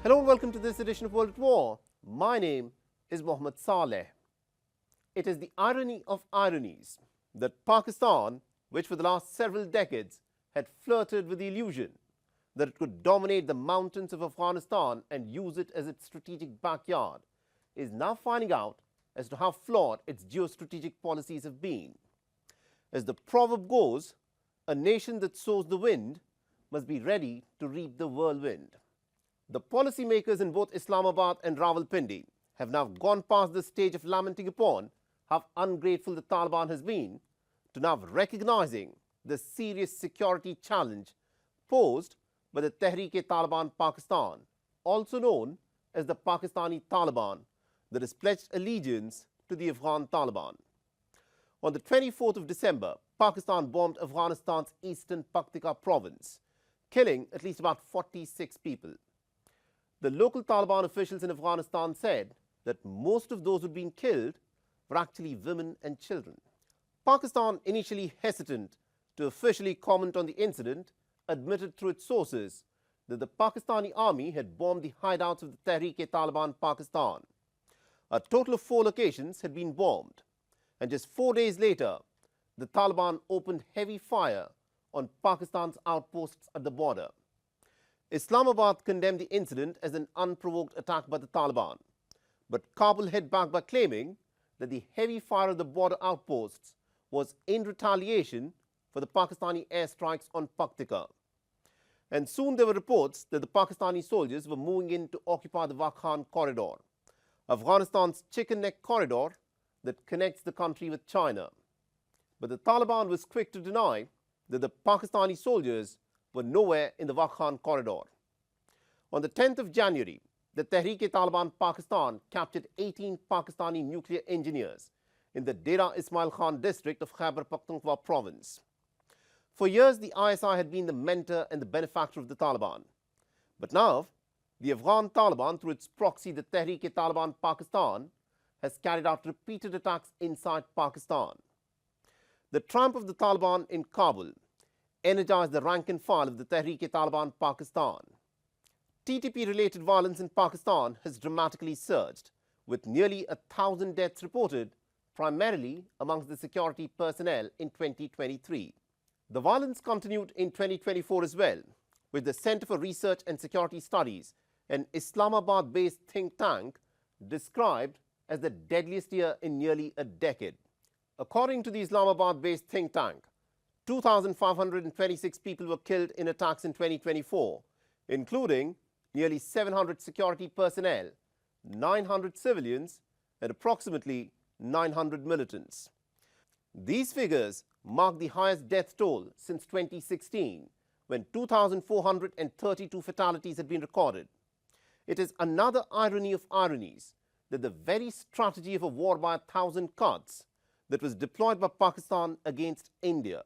Hello and welcome to this edition of World at War. My name is Mohammed Saleh. It is the irony of ironies that Pakistan, which for the last several decades had flirted with the illusion that it could dominate the mountains of Afghanistan and use it as its strategic backyard, is now finding out as to how flawed its geostrategic policies have been. As the proverb goes, a nation that sows the wind must be ready to reap the whirlwind. The policymakers in both Islamabad and Rawalpindi have now gone past the stage of lamenting upon how ungrateful the Taliban has been to now recognizing the serious security challenge posed by the Tehreek-e-Taliban Pakistan, also known as the Pakistani Taliban, that has pledged allegiance to the Afghan Taliban. On the 24th of December, Pakistan bombed Afghanistan's eastern Paktika province, killing at least about 46 people. The local Taliban officials in Afghanistan said that most of those who had been killed were actually women and children. Pakistan, initially hesitant to officially comment on the incident, admitted through its sources that the Pakistani army had bombed the hideouts of the Tehreek-e-Taliban Pakistan. A total of 4 locations had been bombed, and just 4 days later, the Taliban opened heavy fire on Pakistan's outposts at the border. Islamabad condemned the incident as an unprovoked attack by the Taliban, but Kabul hit back by claiming that the heavy fire of the border outposts was in retaliation for the Pakistani airstrikes on Paktika. And soon there were reports that the Pakistani soldiers were moving in to occupy the Wakhan corridor, Afghanistan's chicken neck corridor that connects the country with China. But the Taliban was quick to deny that the Pakistani soldiers were nowhere in the Wakhan corridor. On the 10th of January, the Tehreek-e-Taliban Pakistan captured 18 Pakistani nuclear engineers in the Dera Ismail Khan district of Khyber Pakhtunkhwa province. For years, the ISI had been the mentor and the benefactor of the Taliban. But now, the Afghan Taliban, through its proxy, the Tehreek-e-Taliban Pakistan, has carried out repeated attacks inside Pakistan. The triumph of the Taliban in Kabul energized the rank and file of the Tehreek-e-Taliban Pakistan. TTP-related violence in Pakistan has dramatically surged, with nearly 1,000 deaths reported, primarily amongst the security personnel in 2023. The violence continued in 2024 as well, with the Center for Research and Security Studies, an Islamabad-based think tank, described as the deadliest year in nearly a decade. According to the Islamabad-based think tank, 2,526 people were killed in attacks in 2024, including nearly 700 security personnel, 900 civilians, and approximately 900 militants. These figures mark the highest death toll since 2016, when 2,432 fatalities had been recorded. It is another irony of ironies that the very strategy of a war by 1,000 cuts that was deployed by Pakistan against India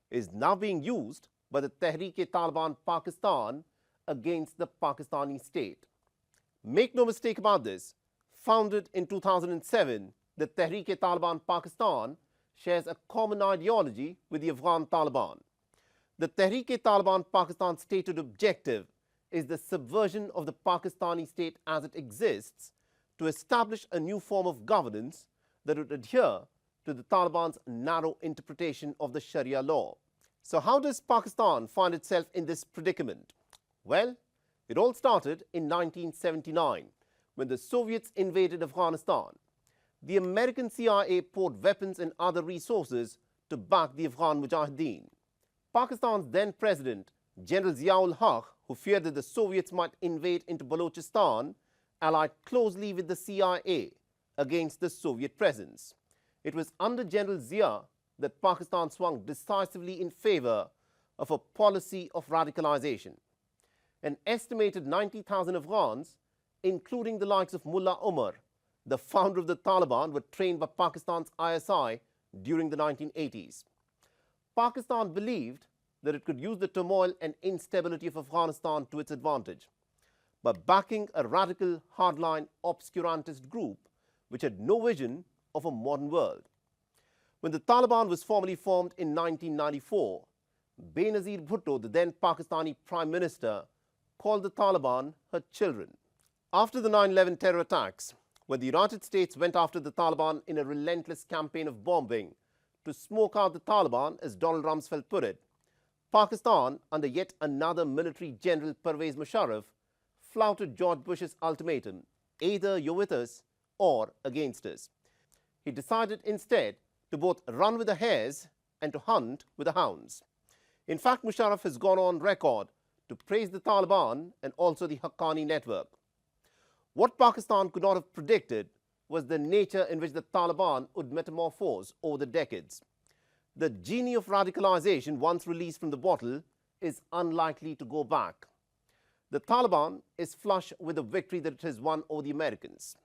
is now being used by the Tehreek-e-Taliban Pakistan against the Pakistani state. Make no mistake about this, founded in 2007, the Tehreek-e-Taliban Pakistan shares a common ideology with the Afghan Taliban. The Tehreek-e-Taliban Pakistan stated objective is the subversion of the Pakistani state as it exists to establish a new form of governance that would adhere to the Taliban's narrow interpretation of the Sharia law. So how does Pakistan find itself in this predicament? Well, it all started in 1979 when the Soviets invaded Afghanistan. The American CIA poured weapons and other resources to back the Afghan Mujahideen. Pakistan's then president, General Zia-ul-Haq, who feared that the Soviets might invade into Balochistan, allied closely with the CIA against the Soviet presence. It was under General Zia that Pakistan swung decisively in favor of a policy of radicalization. An estimated 90,000 Afghans, including the likes of Mullah Omar, the founder of the Taliban, were trained by Pakistan's ISI during the 1980s. Pakistan believed that it could use the turmoil and instability of Afghanistan to its advantage by backing a radical, hardline, obscurantist group which had no vision of a modern world. When the Taliban was formally formed in 1994, Benazir Bhutto, the then Pakistani Prime Minister, called the Taliban her children. After the 9/11 terror attacks, when the United States went after the Taliban in a relentless campaign of bombing to smoke out the Taliban, as Donald Rumsfeld put it, Pakistan, under yet another military general, Pervez Musharraf, flouted George Bush's ultimatum: either you're with us or against us. He decided instead to both run with the hares and to hunt with the hounds. In fact, Musharraf has gone on record to praise the Taliban and also the Haqqani network. What Pakistan could not have predicted was the nature in which the Taliban would metamorphose over the decades. The genie of radicalization, once released from the bottle, is unlikely to go back. The Taliban is flush with the victory that it has won over the Americans.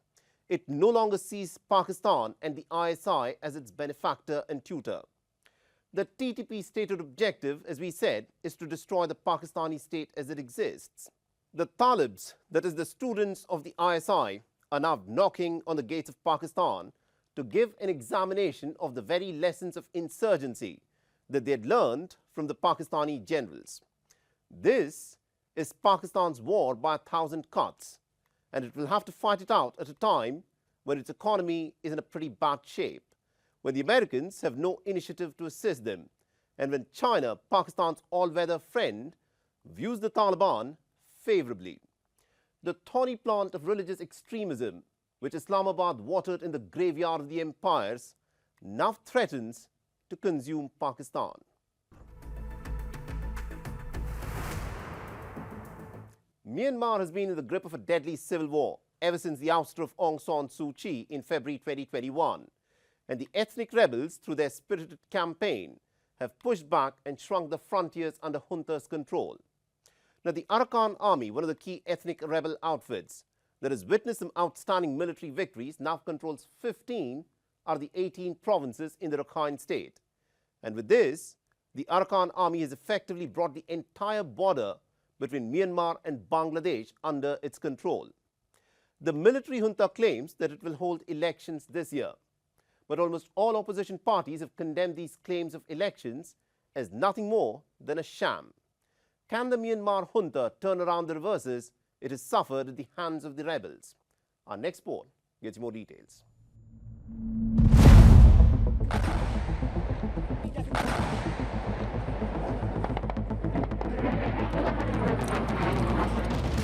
It no longer sees Pakistan and the ISI as its benefactor and tutor. The TTP stated objective, as we said, is to destroy the Pakistani state as it exists. The Talibs, that is the students of the ISI, are now knocking on the gates of Pakistan to give an examination of the very lessons of insurgency that they had learned from the Pakistani generals. This is Pakistan's war by 1,000 cuts, and it will have to fight it out at a time when its economy is in a pretty bad shape, when the Americans have no initiative to assist them, and when China, Pakistan's all-weather friend, views the Taliban favorably. The thorny plant of religious extremism, which Islamabad watered in the graveyard of the empires, now threatens to consume Pakistan. Myanmar has been in the grip of a deadly civil war ever since the ouster of Aung San Suu Kyi in February 2021, and the ethnic rebels, through their spirited campaign, have pushed back and shrunk the frontiers under junta's control. Now, the Arakan Army, one of the key ethnic rebel outfits that has witnessed some outstanding military victories, now controls 15 out of the 18 provinces in the Rakhine State. And with this, the Arakan Army has effectively brought the entire border between Myanmar and Bangladesh under its control. The military junta claims that it will hold elections this year, but almost all opposition parties have condemned these claims of elections as nothing more than a sham. Can the Myanmar junta turn around the reverses it has suffered at the hands of the rebels? Our next report gets more details.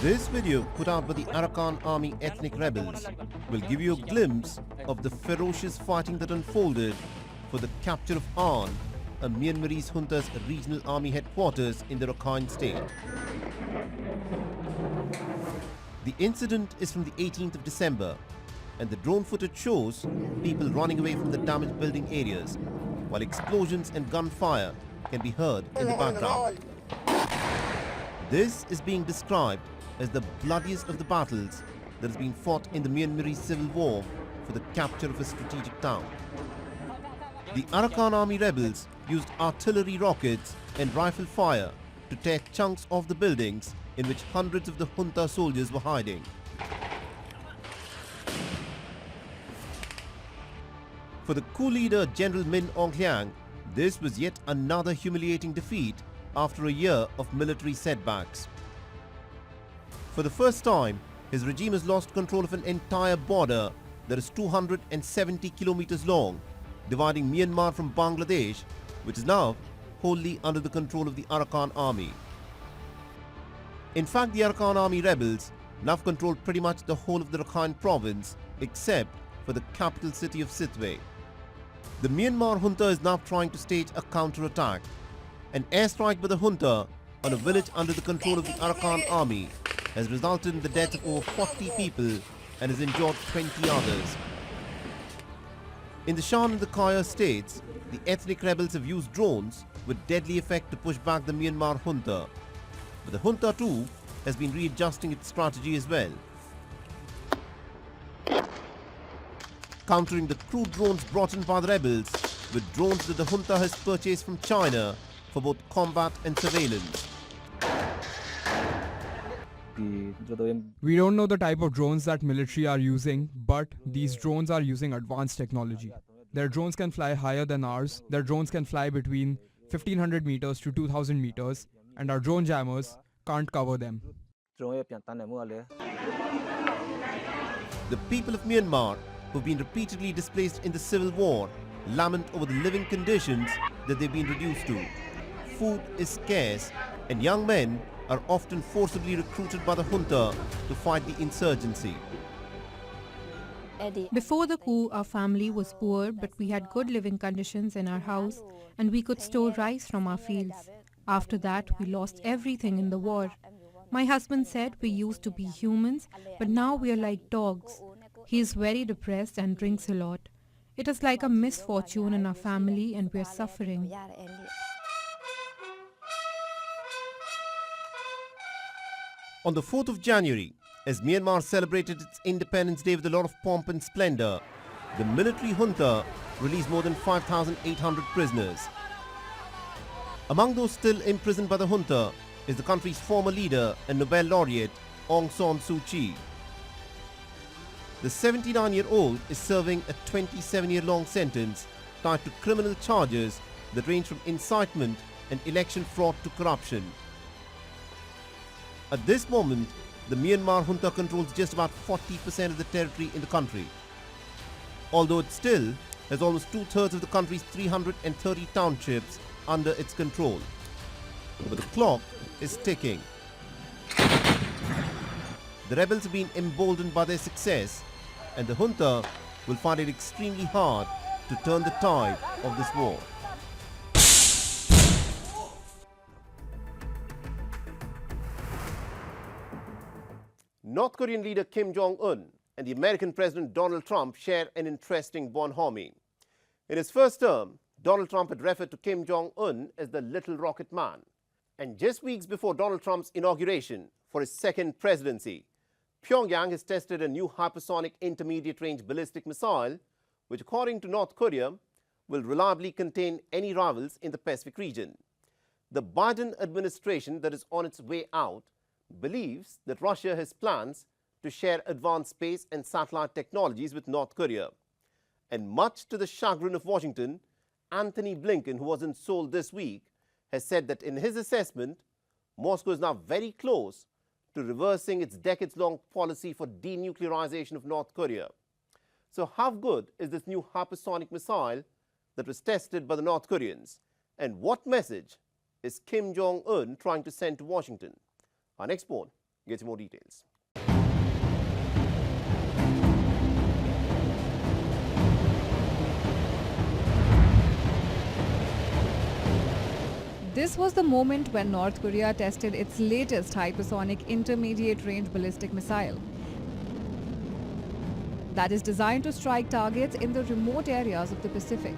This video, put out by the Arakan Army ethnic rebels, will give you a glimpse of the ferocious fighting that unfolded for the capture of An, a Myanmarese junta's regional army headquarters in the Rakhine State. The incident is from the 18th of December, and the drone footage shows people running away from the damaged building areas, while explosions and gunfire can be heard in the background. This is being described as the bloodiest of the battles that has been fought in the Myanmarese Civil War for the capture of a strategic town. The Arakan Army rebels used artillery rockets and rifle fire to tear chunks off the buildings in which hundreds of the junta soldiers were hiding. For the coup leader General Min Aung Hlaing, this was yet another humiliating defeat after a year of military setbacks. For the first time, his regime has lost control of an entire border that is 270 kilometers long, dividing Myanmar from Bangladesh, which is now wholly under the control of the Arakan Army. In fact, the Arakan Army rebels now control pretty much the whole of the Rakhine province except for the capital city of Sittwe. The Myanmar junta is now trying to stage a counterattack. An airstrike by the junta on a village under the control of the Arakan Army has resulted in the death of over 40 people and has injured 20 others. In the Shan and the Kaya states, the ethnic rebels have used drones with deadly effect to push back the Myanmar junta. But the junta too has been readjusting its strategy as well, countering the crude drones brought in by the rebels with drones that the junta has purchased from China for both combat and surveillance. We don't know the type of drones that military are using, but these drones are using advanced technology. Their drones can fly higher than ours. Their drones can fly between 1500 meters to 2000 meters, and our drone jammers can't cover them. The people of Myanmar, who've been repeatedly displaced in the civil war, lament over the living conditions that they've been reduced to. Food is scarce, and young men are often forcibly recruited by the junta to fight the insurgency. Before the coup, our family was poor, but we had good living conditions in our house and we could store rice from our fields. After that, we lost everything in the war. My husband said we used to be humans, but now we are like dogs. He is very depressed and drinks a lot. It is like a misfortune in our family and we are suffering. On the 4th of January, as Myanmar celebrated its Independence Day with a lot of pomp and splendor, the military junta released more than 5,800 prisoners. Among those still imprisoned by the junta is the country's former leader and Nobel laureate Aung San Suu Kyi. The 79-year-old is serving a 27-year-long sentence tied to criminal charges that range from incitement and election fraud to corruption. At this moment, the Myanmar junta controls just about 40% of the territory in the country, although it still has almost two-thirds of the country's 330 townships under its control. But the clock is ticking. The rebels have been emboldened by their success, and the junta will find it extremely hard to turn the tide of this war. North Korean leader Kim Jong-un and the American President Donald Trump share an interesting bonhomie. In his first term, Donald Trump had referred to Kim Jong-un as the Little Rocket Man. And just weeks before Donald Trump's inauguration for his second presidency, Pyongyang has tested a new hypersonic intermediate-range ballistic missile, which according to North Korea, will reliably contain any rivals in the Pacific region. The Biden administration that is on its way out believes that Russia has plans to share advanced space and satellite technologies with North Korea. And much to the chagrin of Washington, Antony Blinken, who was in Seoul this week, has said that in his assessment, Moscow is now very close to reversing its decades-long policy for denuclearization of North Korea. So how good is this new hypersonic missile that was tested by the North Koreans? And what message is Kim Jong-un trying to send to Washington? Our next poll gets more details. This was the moment when North Korea tested its latest hypersonic intermediate-range ballistic missile that is designed to strike targets in the remote areas of the Pacific.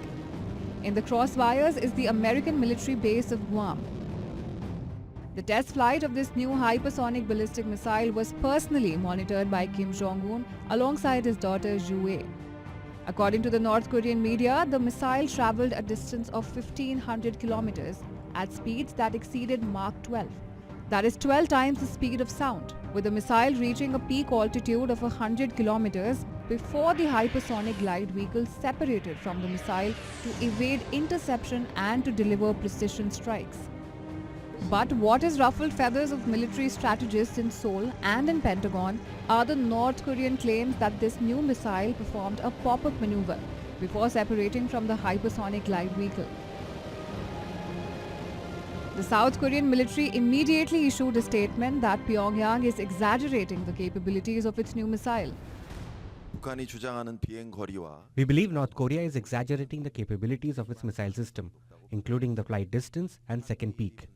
In the crosswires is the American military base of Guam. The test flight of this new hypersonic ballistic missile was personally monitored by Kim Jong-un alongside his daughter Ju-ae. According to the North Korean media, the missile traveled a distance of 1,500 kilometers at speeds that exceeded Mach 12. That is 12 times the speed of sound, with the missile reaching a peak altitude of 100 kilometers before the hypersonic glide vehicle separated from the missile to evade interception and to deliver precision strikes. But what has ruffled feathers of military strategists in Seoul and in Pentagon are the North Korean claims that this new missile performed a pop-up maneuver before separating from the hypersonic glide vehicle. The South Korean military immediately issued a statement that Pyongyang is exaggerating the capabilities of its new missile. We believe North Korea is exaggerating the capabilities of its missile system, including the flight distance and second peak.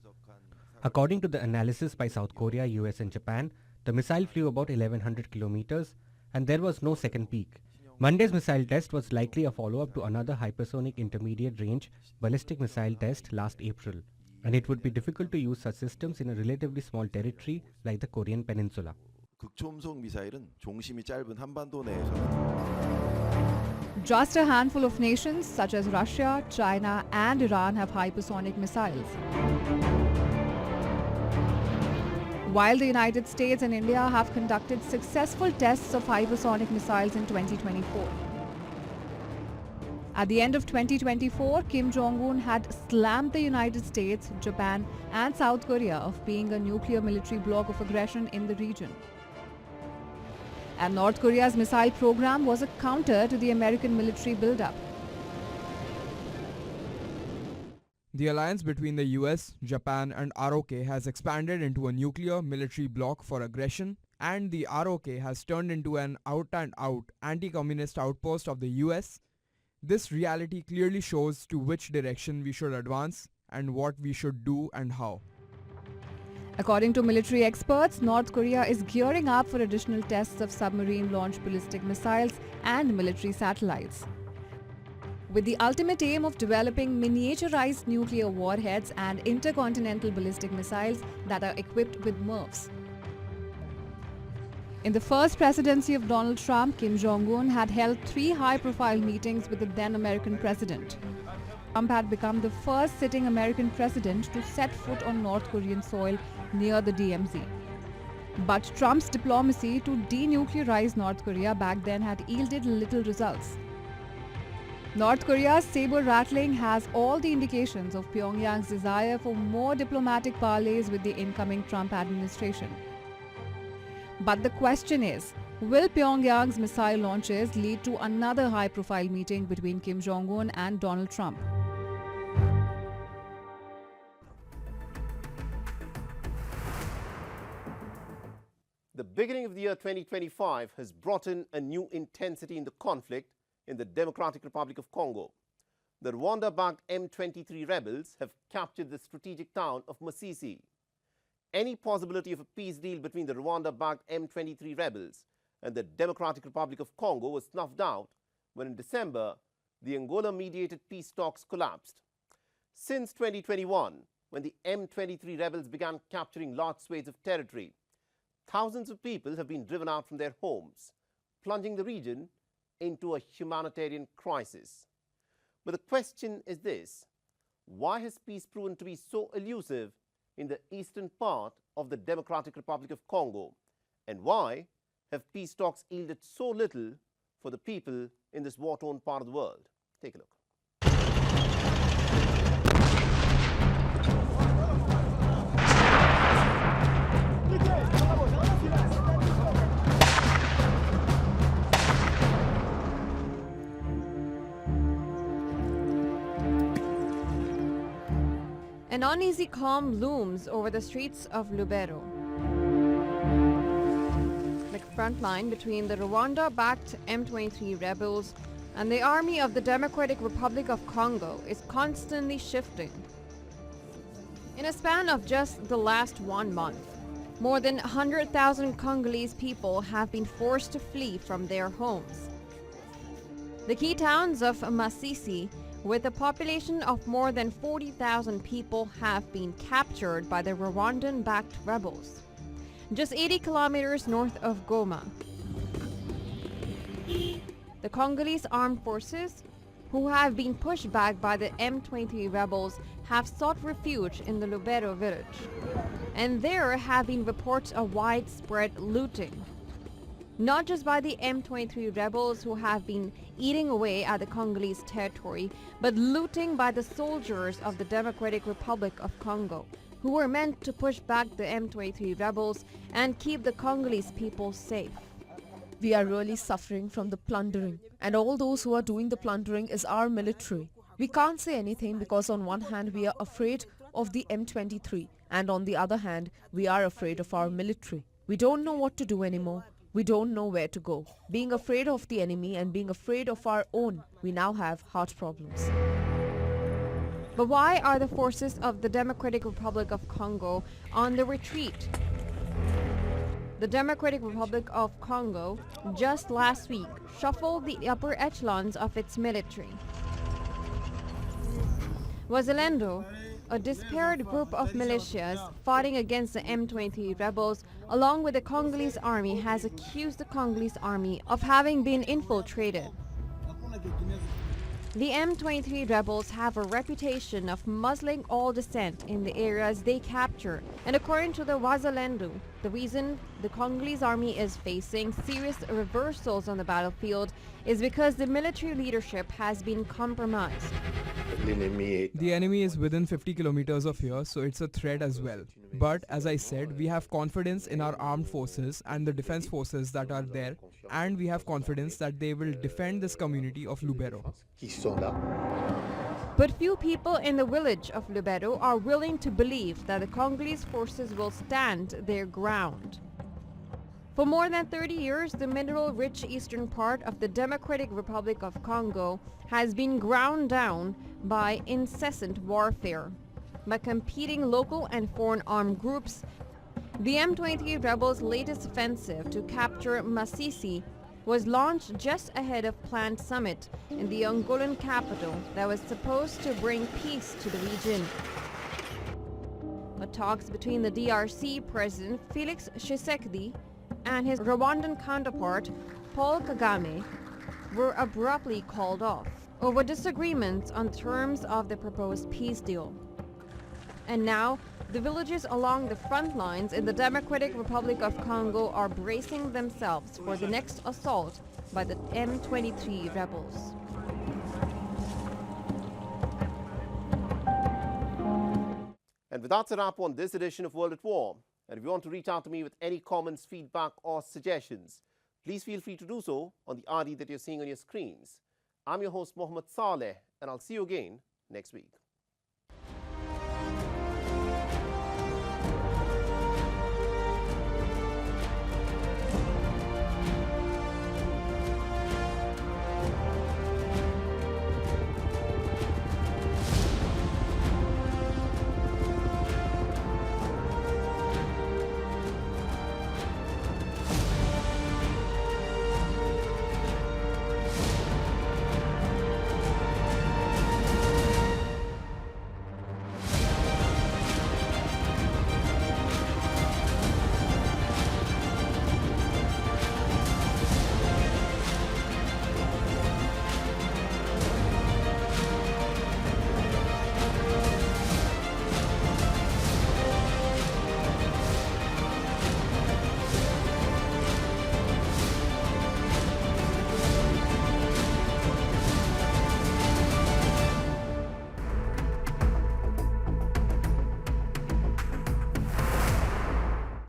According to the analysis by South Korea, US and Japan, the missile flew about 1100 kilometers and there was no second peak. Monday's missile test was likely a follow-up to another hypersonic intermediate-range ballistic missile test last April, and it would be difficult to use such systems in a relatively small territory like the Korean Peninsula. Just a handful of nations such as Russia, China and Iran have hypersonic missiles, while the United States and India have conducted successful tests of hypersonic missiles in 2024. At the end of 2024, Kim Jong-un had slammed the United States, Japan and South Korea of being a nuclear military bloc of aggression in the region. And North Korea's missile program was a counter to the American military buildup. The alliance between the US, Japan and ROK has expanded into a nuclear military bloc for aggression, and the ROK has turned into an out-and-out anti-communist outpost of the US. This reality clearly shows to which direction we should advance and what we should do and how. According to military experts, North Korea is gearing up for additional tests of submarine-launched ballistic missiles and military satellites, with the ultimate aim of developing miniaturized nuclear warheads and intercontinental ballistic missiles that are equipped with MIRVs. In the first presidency of Donald Trump, Kim Jong-un had held 3 high-profile meetings with the then American president. Trump had become the first sitting American president to set foot on North Korean soil near the DMZ. But Trump's diplomacy to denuclearize North Korea back then had yielded little results. North Korea's saber-rattling has all the indications of Pyongyang's desire for more diplomatic parleys with the incoming Trump administration. But the question is, will Pyongyang's missile launches lead to another high-profile meeting between Kim Jong-un and Donald Trump? The beginning of the year 2025 has brought in a new intensity in the conflict in the Democratic Republic of Congo. The Rwanda-backed M23 rebels have captured the strategic town of Masisi. Any possibility of a peace deal between the Rwanda-backed M23 rebels and the Democratic Republic of Congo was snuffed out when in December, the Angola-mediated peace talks collapsed. Since 2021, when the M23 rebels began capturing large swathes of territory, thousands of people have been driven out from their homes, plunging the region into a humanitarian crisis. But the question is this: why has peace proven to be so elusive in the eastern part of the Democratic Republic of Congo? And why have peace talks yielded so little for the people in this war-torn part of the world? Take a look. An uneasy calm looms over the streets of Lubero. The front line between the Rwanda-backed M23 rebels and the army of the Democratic Republic of Congo is constantly shifting. In a span of just the last 1 month, more than 100,000 Congolese people have been forced to flee from their homes. The key towns of Masisi, with a population of more than 40,000 people, have been captured by the Rwandan-backed rebels, just 80 kilometers north of Goma. The Congolese armed forces, who have been pushed back by the M23 rebels, have sought refuge in the Lubero village, and there have been reports of widespread looting. Not just by the M23 rebels who have been eating away at the Congolese territory, but looting by the soldiers of the Democratic Republic of Congo, who were meant to push back the M23 rebels and keep the Congolese people safe. We are really suffering from the plundering, and all those who are doing the plundering is our military. We can't say anything because on one hand we are afraid of the M23, and on the other hand we are afraid of our military. We don't know what to do anymore. We don't know where to go. Being afraid of the enemy and being afraid of our own, we now have heart problems. But why are the forces of the Democratic Republic of Congo on the retreat? The Democratic Republic of Congo just last week shuffled the upper echelons of its military. Wazalendu, a disparate group of militias fighting against the M23 rebels, along with the Congolese army, has accused the Congolese army of having been infiltrated. The M23 rebels have a reputation of muzzling all dissent in the areas they capture, and according to the Wazalendu, the reason the Congolese army is facing serious reversals on the battlefield is because the military leadership has been compromised. The enemy is within 50 kilometers of here, so it's a threat as well. But as I said, we have confidence in our armed forces and the defense forces that are there, and we have confidence that they will defend this community of Lubero. But few people in the village of Lubero are willing to believe that the Congolese forces will stand their ground. For more than 30 years, the mineral-rich eastern part of the Democratic Republic of Congo has been ground down by incessant warfare. By competing local and foreign armed groups, the M23 rebels' latest offensive to capture Masisi was launched just ahead of planned summit in the Angolan capital that was supposed to bring peace to the region. But talks between the DRC President Felix Tshisekedi and his Rwandan counterpart Paul Kagame were abruptly called off over disagreements on terms of the proposed peace deal. And now, the villages along the front lines in the Democratic Republic of Congo are bracing themselves for the next assault by the M23 rebels. And with that's a wrap on this edition of World at War. And if you want to reach out to me with any comments, feedback or suggestions, please feel free to do so on the ID that you're seeing on your screens. I'm your host, Mohammed Saleh, and I'll see you again next week.